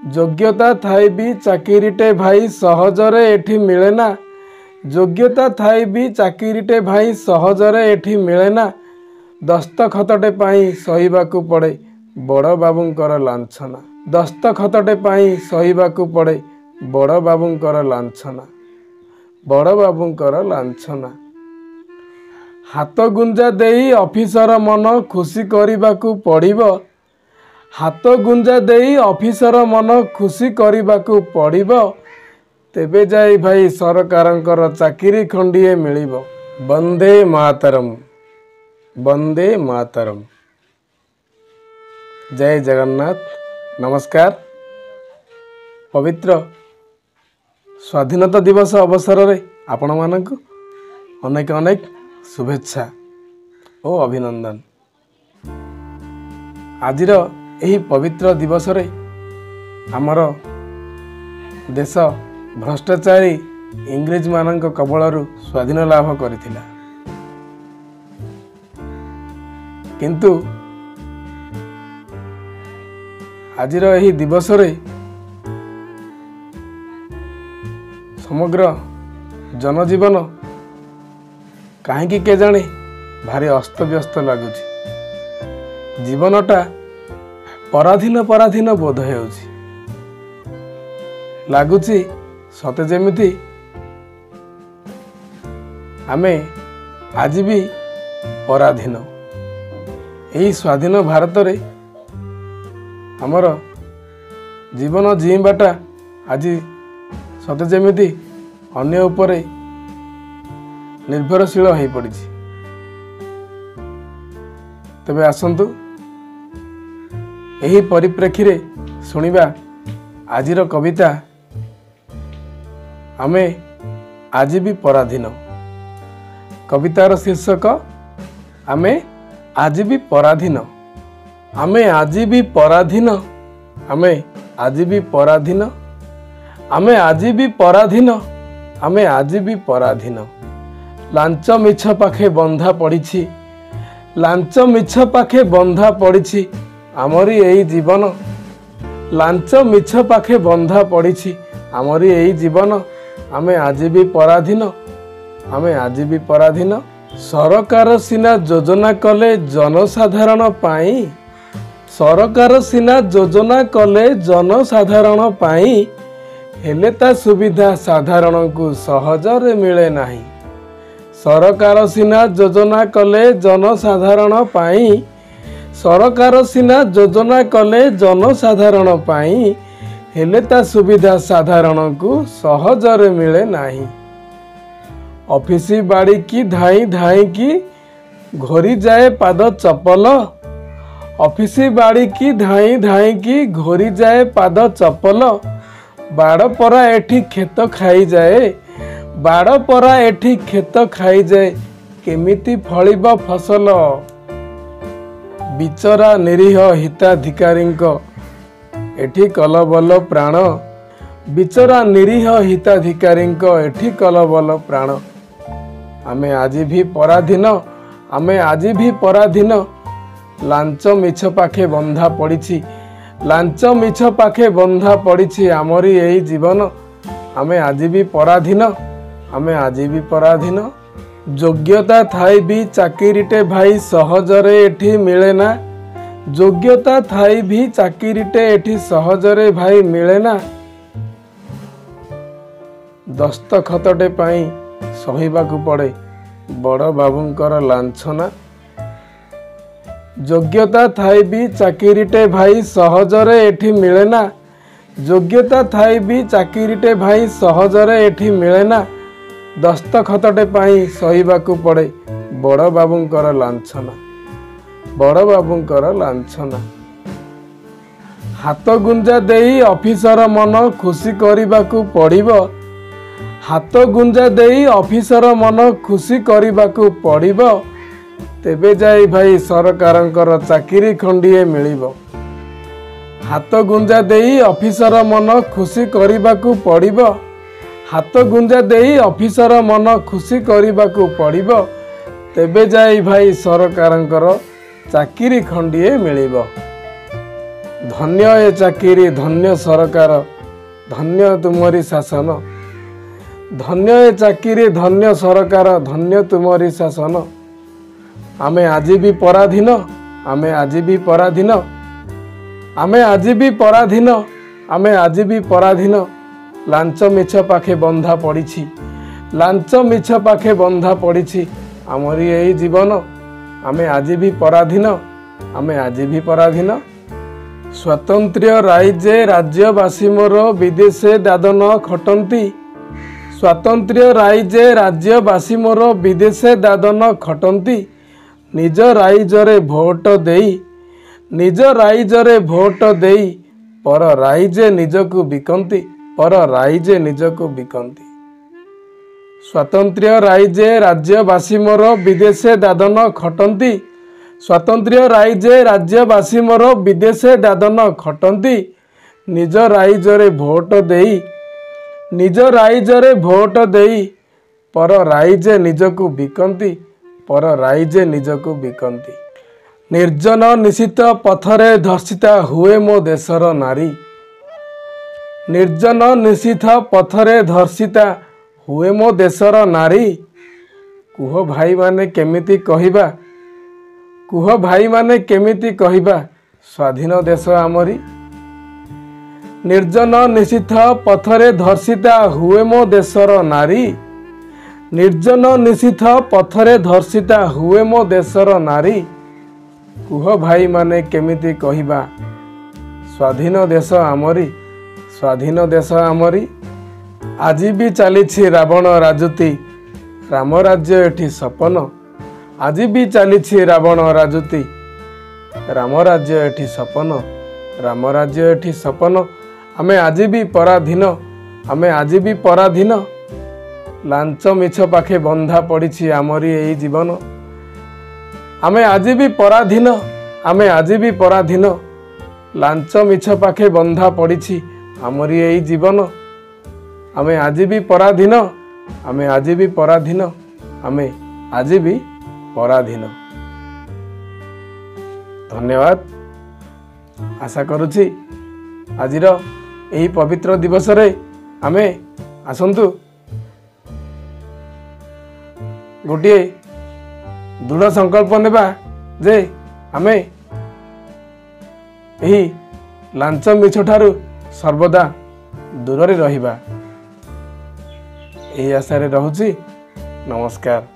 योग्यता थाई भी चाकिरीटे भाई सहजरे एठी मिले ना। योग्यता थाई भी चाकिरीटे भाई सहजरे एठी मिले ना। दस्तखतटे पाई सहिबाकू पड़े बड़ बाबूंकर लांछना। दस्तखतटे पाई सहिबाकू पड़े बड़ बाबूंकर लांछना। बड़ बाबूंकर लांछना। हाथ गुंजा देई ऑफिसर मन खुशी करबाकू पड़िबो। हाथ गुंजा देई ऑफिसर मन खुशी करबाकू पड़िबो। तेबे जाई भाई सरकारंकर चाकिरी खंडिए मिलिबो। वंदे मातरम। वंदे मातरम। जय जगन्नाथ। नमस्कार। पवित्र स्वाधीनता दिवस अवसर रे आपण मानक अनेक अनेक शुभेच्छा और अभिनंदन। आजिर यही पवित्र दिवस रे आमर देश भ्रष्टाचारी इंग्रेज मानक कबलरू स्वाधीन लाभ करथिला। किंतु आजिर यही दिवस रे समग्र जनजीवन कहीं के जाने भारी अस्तव्यस्त लगुच। जीवनटा पराधीन पराधीन बोध लगुच। सते जेमिति आमे आज भी पराधीन। यही स्वाधीन भारत रे हमर जीवन जीवाटा आज सते जेमिति अन्य उपरे निर्भरशील हो पड़ी। तबे आसंतु यही परिप्रेक्षी रे सुनिबा आजिर कविता आमे आज भी पराधीन। कवितार शीर्षक आमे आज भी पराधीन। आमे आज भी पराधीन। आमे आज भी पराधीन। आमे आज भी पराधीन। आमे आज भी पराधीन। लांच मिछ पाखे बंधा पड़ी। लांच मिछ पाखे बंधा पड़ी आमरी यही जीवन। लांच मिछ पाखे बंधा पड़ी आमरी यही जीवन। आमे आज भी पराधीन। आमे आज भी पराधीन। सरकार सिना योजना कले जनसाधारण पाई। सरकार सिना योजना कले जनसाधारण पाई हेले ता सुविधा साधारण को सहजरे मिले नहीं। सरकार सिना योजना कले जनसाधारण पाई। सरकार सिना योजना कले जनसाधारण पाई हेले ता सुविधा साधारण को सहजरे मिले नहीं। ऑफिस बाड़ी की धाई धाई की घोरी जाए पाद चपल। ऑफिस बाड़ी की धाई धाई की घोरी जाए पाद चपल। बाड़ परा एठी खेत खाई जाए। बाड़ परा एठी खेत खाई जाए केमिति फलिब फसल। बिचरा निरीह हिताधिकारींको एठी कलबल प्राण। बिचरा निरीह हिताधिकारींको एठी कलबल प्राण। आमे आज भी पराधीन। आमे आज भी पराधीन। लांच मिछ पाखे बंधा पड़ी। लांच मिछ पाखे बंधा पड़ी आमरी यही जीवन। आमे आज भी पराधीन। आमे आज भी पराधीन। योग्यता थाई भी चाकिरीटे भाई सहजरे एठी मिले ना। योग्यता थाई भी चाकिरीटे एठी सहजरे भाई मिले ना। दस्तखतटे पाई सहिबाकू पड़े बड़ बाबूंकर लांछना। योग्यता थाई भी चाकिरीटे भाई सहजरे एठी मिले ना। योग्यता थाई भी चाकिरीटे भाई सहजरे एठी मिले ना। दस्तखतटे पाई सहिबाकू पड़े बड़ बाबूंकर लांछना। बड़ बाबूंकर लांछना। हाथ गुंजा देई ऑफिसर मन खुशी करबाकू पड़िबो। हाथ गुंजा देई ऑफिसर मन खुशी करबाकू पड़िबो। तेबे जाई भाई सरकारंकर चाकिरी खंडिए मिलिबो। हाथ गुंजा देई ऑफिसर मन खुशी करबाकू पड़िबो। हाथ गुंजा देई ऑफिसर मन खुशी करबाकू पड़िबो। तेबे जाई भाई सरकारंकर चाकिरी खंडिए मिलिबो। धन्य ए चाकिरी धन्य सरकार धन्य तुमरी शासन धन्य ए चाकिरी धन्य सरकार धन्य तुमरी शासन आमे आज भी पराधीन आमे आज भी पराधीन आमे आज भी पराधीन आमे आज भी पराधीन लांच मिछ पाखे बंधा पड़ी लांच मिछ पाखे बंधा पड़ी आमरी यही जीवन आमे आज भी पराधीन आमे आज भी पराधीन स्वतंत्र राइजे राज्यवासी मोर विदेशे दादन खटंती स्वतंत्र राइजे राज्यवासी मोर विदेशे दादन खटंती निज राइजरे भोट देई निज राइजरे भोट देई पर राइजे निजकु बिकंती पर राइजे निजकु बिकंती स्वतंत्र राइजे राज्यवासी मोर विदेशे दादन खटंती स्वतंत्र राइजे राज्यवासी मोर विदेशे दादन खटंती निज राइजरे भोट देई निज राइजरे भोट देई पर राइजे निजकु बिकंती पर राइजे निजकु बिकंती निर्जन निशित पथरे धर्षिता हुए मो देशर नारी निर्जन निशित पथरे धर्षिता हुए मो देशर नारी कुह भाई माने केमिति कहिबा कुह भाई माने केमिति कहिबा स्वाधीन देश आमरी निर्जन निशित पथरे धर्षिता हुए मो देशर नारी निर्जन निशित पथरे धर्षिता हुए मो देशर नारी कुह भाई माने केमिति कहिबा स्वाधीन देश आमरी स्वाधीन देश आमरी आज भी चली रावण राजुति राम राज्य एठी सपन आज भी चली रावण राजुति राम राज्य एठी सपन राम राज्य एठी सपन आमे आज भी पराधीन आमे आज भी पराधीन लांच मिछ पाखे बंधा पड़ी आमरी यही जीवन आमे आज भी पराधीन आमे आज भी पराधीन लांच मिछ पाखे बंधा पड़ी आमरी यही जीवन आमे आज भी पराधीन आमे आज भी पराधीन आमे आज भी पराधीन। धन्यवाद। आशा करुछि आजिर यही पवित्र दिवस रे आमे आसंतु गोटे दृढ़ संकल्प नेबा जे आमे यही लांच मिछ ठारू सर्वदा दूर रे रहिबा। यही आशा रे रहुछि। नमस्कार।